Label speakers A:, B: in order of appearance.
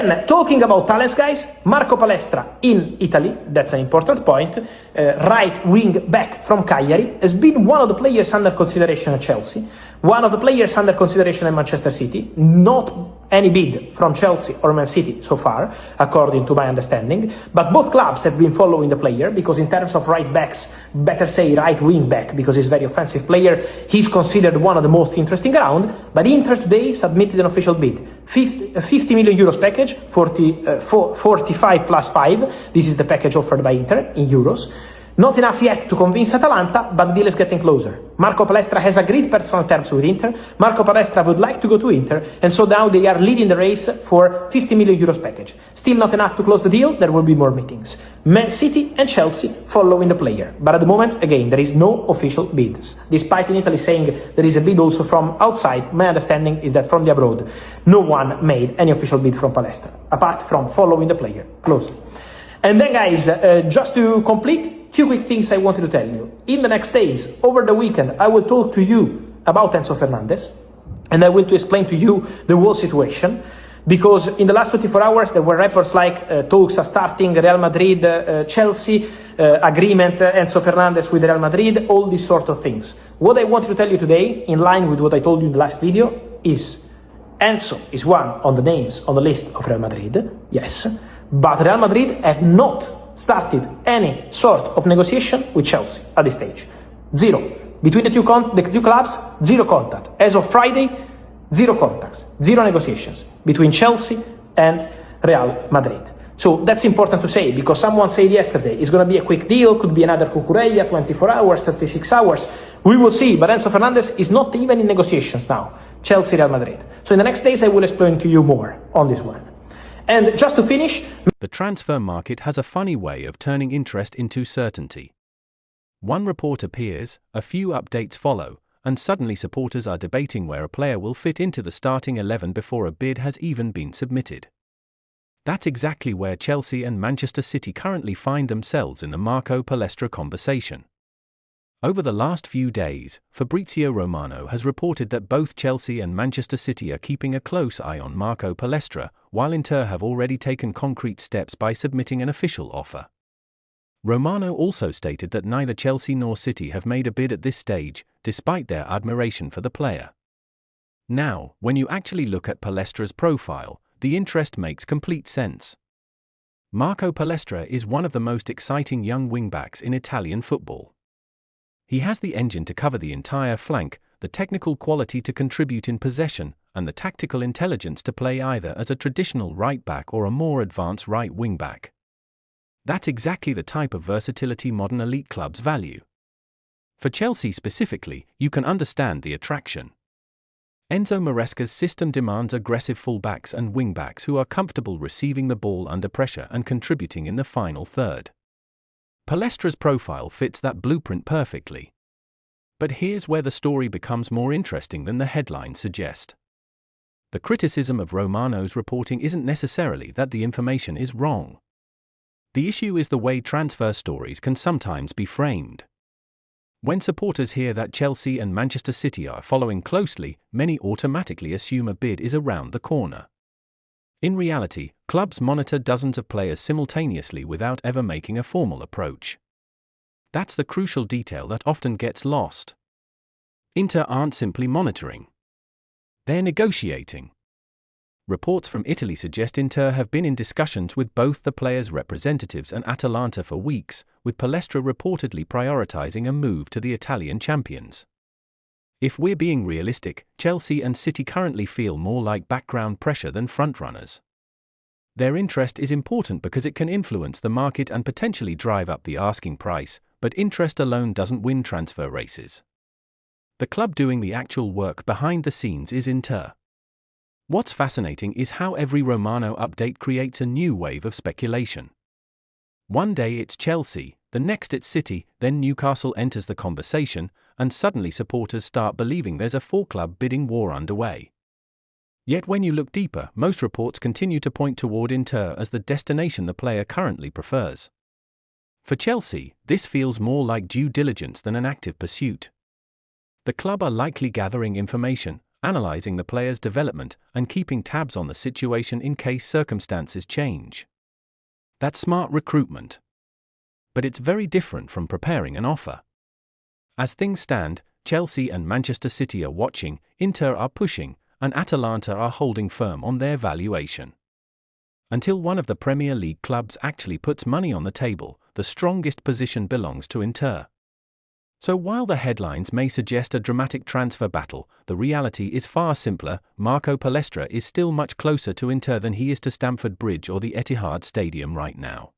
A: Talking about talents, guys, Marco Palestra in Italy, that's an important point, right wing back from Cagliari, has been one of the players under consideration at Chelsea, one of the players under consideration at Manchester City, not any bid from Chelsea or Man City so far, according to my understanding, but both clubs have been following the player, because in terms of right backs, better say right wing back, because he's a very offensive player, he's considered one of the most interesting around. But Inter today submitted an official bid, 50 million euros package, 45 plus 5, this is the package offered by Inter in euros. Not enough yet to convince Atalanta, but the deal is getting closer. Marco Palestra has agreed personal terms with Inter. Marco Palestra would like to go to Inter, and so now they are leading the race for 50 million euros package. Still not enough to close the deal, there will be more meetings. Man City and Chelsea following the player. But at the moment, again, there is no official bids. Despite in Italy saying there is a bid also from outside, my understanding is that from the abroad, no one made any official bid from Palestra, apart from following the player closely. And then, guys, just to complete, two quick things I wanted to tell you. In the next days, over the weekend, I will talk to you about Enzo Fernandez, and I will to explain to you the whole situation, because in the last 24 hours there were reports like talks are starting, Real Madrid, Chelsea, agreement, Enzo Fernandez with Real Madrid, all these sort of things. What I wanted to tell you today, in line with what I told you in the last video, is Enzo is one on the names on the list of Real Madrid, yes, but Real Madrid have not started any sort of negotiation with Chelsea at this stage. Zero. Between the two clubs, zero contact. As of Friday, zero contacts, zero negotiations between Chelsea and Real Madrid. So that's important to say, because someone said yesterday it's going to be a quick deal, could be another Cucurella, 24 hours, 36 hours. We will see, but Enzo Fernandez is not even in negotiations now. Chelsea, Real Madrid. So in the next days I will explain to you more on this one. And just to finish,
B: the transfer market has a funny way of turning interest into certainty. One report appears, a few updates follow, and suddenly supporters are debating where a player will fit into the starting 11 before a bid has even been submitted. That's exactly where Chelsea and Manchester City currently find themselves in the Marco Palestra conversation. Over the last few days, Fabrizio Romano has reported that both Chelsea and Manchester City are keeping a close eye on Marco Palestra, while Inter have already taken concrete steps by submitting an official offer. Romano also stated that neither Chelsea nor City have made a bid at this stage, despite their admiration for the player. Now, when you actually look at Palestra's profile, the interest makes complete sense. Marco Palestra is one of the most exciting young wingbacks in Italian football. He has the engine to cover the entire flank, the technical quality to contribute in possession, and the tactical intelligence to play either as a traditional right back or a more advanced right wing back. That's exactly the type of versatility modern elite clubs value. For Chelsea specifically, you can understand the attraction. Enzo Maresca's system demands aggressive fullbacks and wingbacks who are comfortable receiving the ball under pressure and contributing in the final third. Palestra's profile fits that blueprint perfectly. But here's where the story becomes more interesting than the headlines suggest. The criticism of Romano's reporting isn't necessarily that the information is wrong. The issue is the way transfer stories can sometimes be framed. When supporters hear that Chelsea and Manchester City are following closely, many automatically assume a bid is around the corner. In reality, clubs monitor dozens of players simultaneously without ever making a formal approach. That's the crucial detail that often gets lost. Inter aren't simply monitoring. They're negotiating. Reports from Italy suggest Inter have been in discussions with both the players' representatives and Atalanta for weeks, with Palestra reportedly prioritizing a move to the Italian champions. If we're being realistic, Chelsea and City currently feel more like background pressure than frontrunners. Their interest is important because it can influence the market and potentially drive up the asking price, but interest alone doesn't win transfer races. The club doing the actual work behind the scenes is Inter. What's fascinating is how every Romano update creates a new wave of speculation. One day it's Chelsea, the next it's City, then Newcastle enters the conversation, and suddenly supporters start believing there's a four-club bidding war underway. Yet when you look deeper, most reports continue to point toward Inter as the destination the player currently prefers. For Chelsea, this feels more like due diligence than an active pursuit. The club are likely gathering information, analyzing the player's development and keeping tabs on the situation in case circumstances change. That's smart recruitment. But it's very different from preparing an offer. As things stand, Chelsea and Manchester City are watching, Inter are pushing, and Atalanta are holding firm on their valuation. Until one of the Premier League clubs actually puts money on the table, the strongest position belongs to Inter. So while the headlines may suggest a dramatic transfer battle, the reality is far simpler. Marco Palestra is still much closer to Inter than he is to Stamford Bridge or the Etihad Stadium right now.